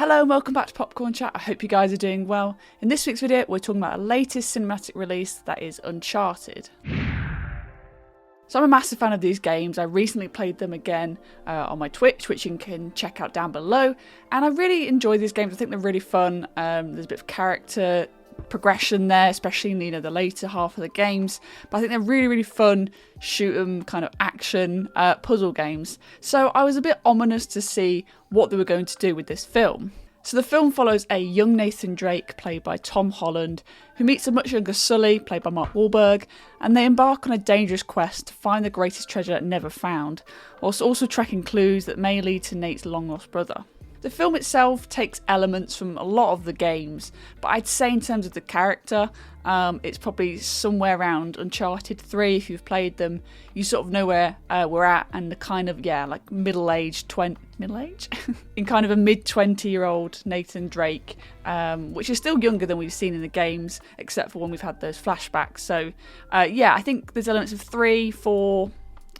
Hello and welcome back to Popcorn Chat. I hope you guys are doing well. In this week's video, we're talking about a latest cinematic release that is Uncharted. So I'm a massive fan of these games. I recently played them again on my Twitch, which you can check out down below. And I really enjoy these games. I think they're really fun. There's a bit of character progression there, especially in the later half of the games. But I think they're really fun, shoot 'em kind of action puzzle games. So I was a bit ominous to see what they were going to do with this film. So the film follows a young Nathan Drake, played by Tom Holland, who meets a much younger Sully, played by Mark Wahlberg, and they embark on a dangerous quest to find the greatest treasure never found, whilst also tracking clues that may lead to Nate's long-lost brother. The film itself takes elements from a lot of the games, but I'd say in terms of the character, it's probably somewhere around Uncharted 3 if you've played them. You sort of know where we're at, and the kind of, like middle-aged, in kind of a mid-20-year-old Nathan Drake, which is still younger than we've seen in the games, except for when we've had those flashbacks. So, I think there's elements of 3, 4...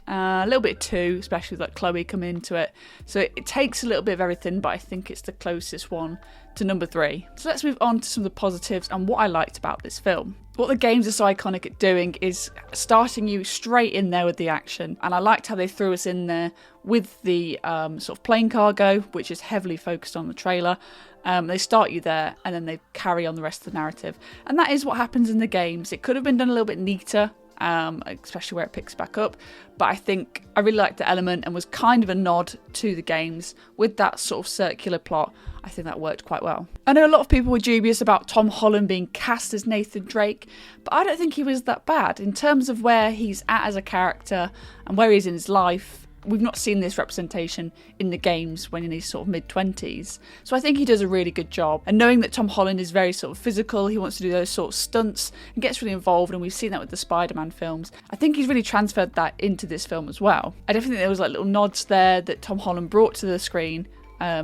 a little bit of 2, especially with Chloe coming into it. So it takes a little bit of everything, but I think it's the closest one to number 3. So let's move on to some of the positives and what I liked about this film. What the games are so iconic at doing is starting you straight in there with the action. And I liked how they threw us in there with the sort of plane cargo, which is heavily focused on the trailer. They start you there and then they carry on the rest of the narrative. And that is what happens in the games. It could have been done a little bit neater, especially where it picks back up, but I think I really liked the element and was kind of a nod to the games with that sort of circular plot. I think that worked quite well. I know a lot of people were dubious about Tom Holland being cast as Nathan Drake, but I don't think he was that bad in terms of where he's at as a character and where he's in his life. We've not seen this representation in the games when in his sort of mid-20s. So I think he does a really good job. And knowing that Tom Holland is very sort of physical, he wants to do those sort of stunts and gets really involved, and we've seen that with the Spider-Man films. I think he's really transferred that into this film as well. I definitely think there was little nods there that Tom Holland brought to the screen. I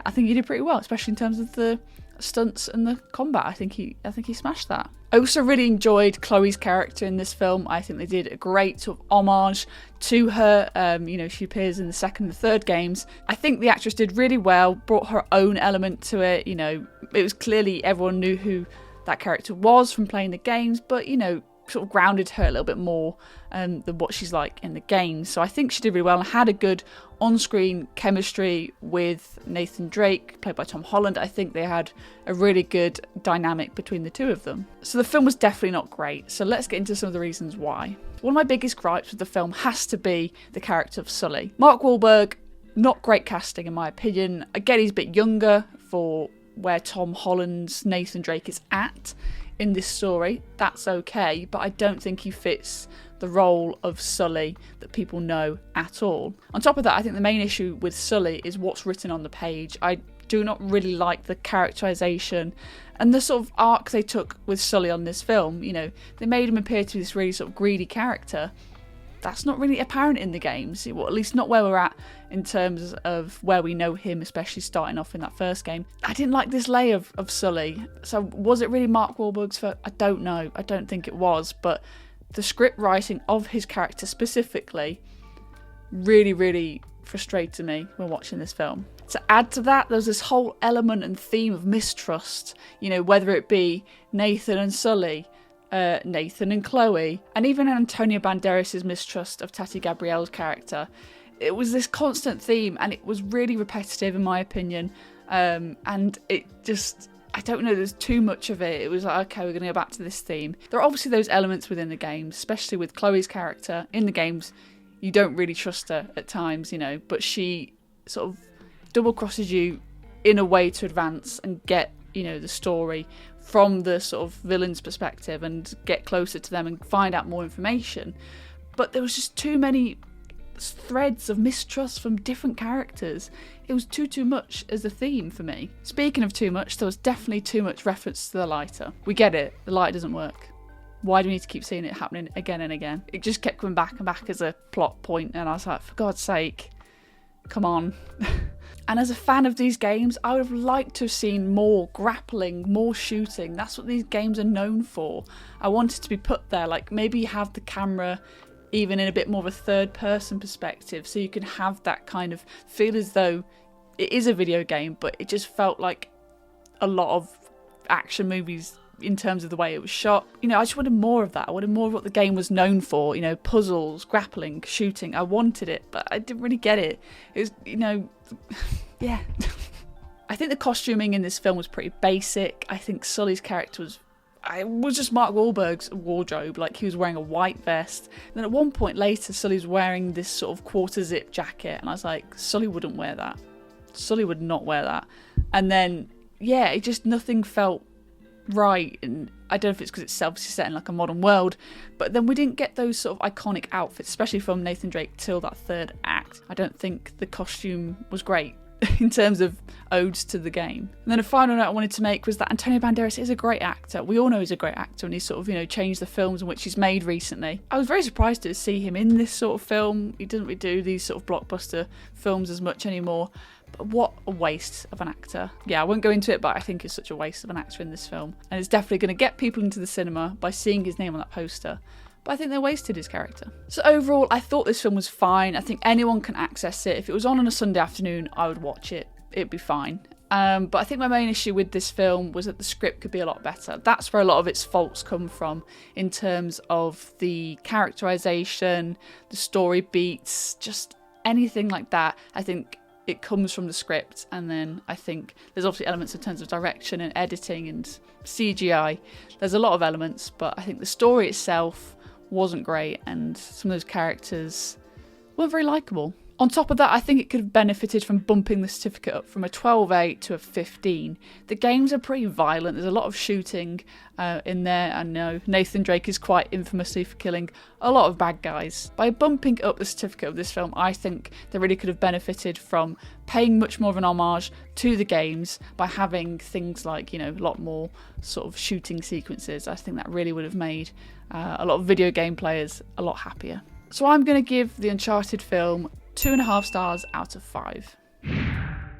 think he did pretty well, especially in terms of the stunts and the combat. I think he smashed that. I also really enjoyed Chloe's character in this film. I think they did a great sort of homage to her. She appears in the second and the third games. I think the actress did really well, brought her own element to it. It was clearly everyone knew who that character was from playing the games, but sort of grounded her a little bit more than what she's like in the games. So I think she did really well and had a good on-screen chemistry with Nathan Drake, played by Tom Holland. I think they had a really good dynamic between the two of them. So the film was definitely not great. So let's get into some of the reasons why. One of my biggest gripes with the film has to be the character of Sully. Mark Wahlberg, not great casting in my opinion. Again, he's a bit younger for where Tom Holland's Nathan Drake is at in this story. That's okay, but I don't think he fits the role of Sully that people know at all. On top of that, I think the main issue with Sully is what's written on the page. I do not really like the characterization and the sort of arc they took with Sully on this film. They made him appear to be this really sort of greedy character. That's not really apparent in the games, well, at least not where we're at in terms of where we know him, especially starting off in that first game. I didn't like this layer of Sully. So was it really Mark Wahlberg's fault? I don't know. I don't think it was, but the script writing of his character specifically really frustrated me when watching this film. To add to that, there's this whole element and theme of mistrust, whether it be Nathan and Sully, Nathan and Chloe, and even Antonio Banderas' mistrust of Tati Gabrielle's character. It was this constant theme, and it was really repetitive in my opinion, and it just, I don't know, there's too much of it. It was like, okay, we're going to go back to this theme. There are obviously those elements within the games, especially with Chloe's character in the games. You don't really trust her at times, but she sort of double crosses you in a way to advance and get, the story from the sort of villain's perspective and get closer to them and find out more information. But there was just too many threads of mistrust from different characters. It was too much as a theme for me. Speaking of too much, there was definitely too much reference to the lighter. We get it, the light doesn't work. Why do we need to keep seeing it happening again and again? It just kept coming back and back as a plot point, and I was like, for God's sake, come on. And as a fan of these games, I would have liked to have seen more grappling, more shooting. That's what these games are known for. I wanted to be put there, maybe have the camera even in a bit more of a third person perspective, so you can have that kind of feel as though it is a video game, but it just felt like a lot of action movies in terms of the way it was shot. You know, I just wanted more of that. I wanted more of what the game was known for, you know, puzzles, grappling, shooting. I wanted it, but I didn't really get it. It was, you know, yeah. I think the costuming in this film was pretty basic. I think Sully's character was just Mark Wahlberg's wardrobe. Like, he was wearing a white vest. And then at one point later, Sully's wearing this sort of quarter zip jacket. And I was like, Sully wouldn't wear that. Sully would not wear that. And then, yeah, it just, nothing felt right. And I don't know if it's because it's obviously set in like a modern world, but then we didn't get those sort of iconic outfits, especially from Nathan Drake, till that third act. I don't think the costume was great in terms of odes to the game. And then a final note I wanted to make was that Antonio Banderas is a great actor. We all know he's a great actor, and he's sort of, you know, changed the films in which he's made recently. I was very surprised to see him in this sort of film. He doesn't really do these sort of blockbuster films as much anymore. But what a waste of an actor. Yeah, I won't go into it, but I think it's such a waste of an actor in this film. And it's definitely going to get people into the cinema by seeing his name on that poster. But I think they wasted his character. So overall, I thought this film was fine. I think anyone can access it. If it was on a Sunday afternoon, I would watch it. It'd be fine. But I think my main issue with this film was that the script could be a lot better. That's where a lot of its faults come from, in terms of the characterization, the story beats, just anything like that. I think it comes from the script, and then I think there's obviously elements in terms of direction and editing and CGI. There's a lot of elements, but I think the story itself wasn't great, and some of those characters weren't very likeable. On top of that, I think it could have benefited from bumping the certificate up from a 12/8 to a 15. The games are pretty violent. There's a lot of shooting in there. I know Nathan Drake is quite infamously for killing a lot of bad guys. By bumping up the certificate of this film, I think they really could have benefited from paying much more of an homage to the games by having things like, you know, a lot more sort of shooting sequences. I think that really would have made a lot of video game players a lot happier. So I'm going to give the Uncharted film 2.5 stars out of 5.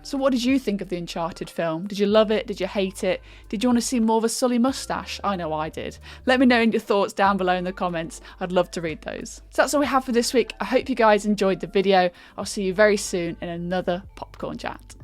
So what did you think of the Uncharted film? Did you love it? Did you hate it? Did you want to see more of a Sully moustache? I know I did. Let me know your thoughts down below in the comments. I'd love to read those. So that's all we have for this week. I hope you guys enjoyed the video. I'll see you very soon in another Popcorn Chat.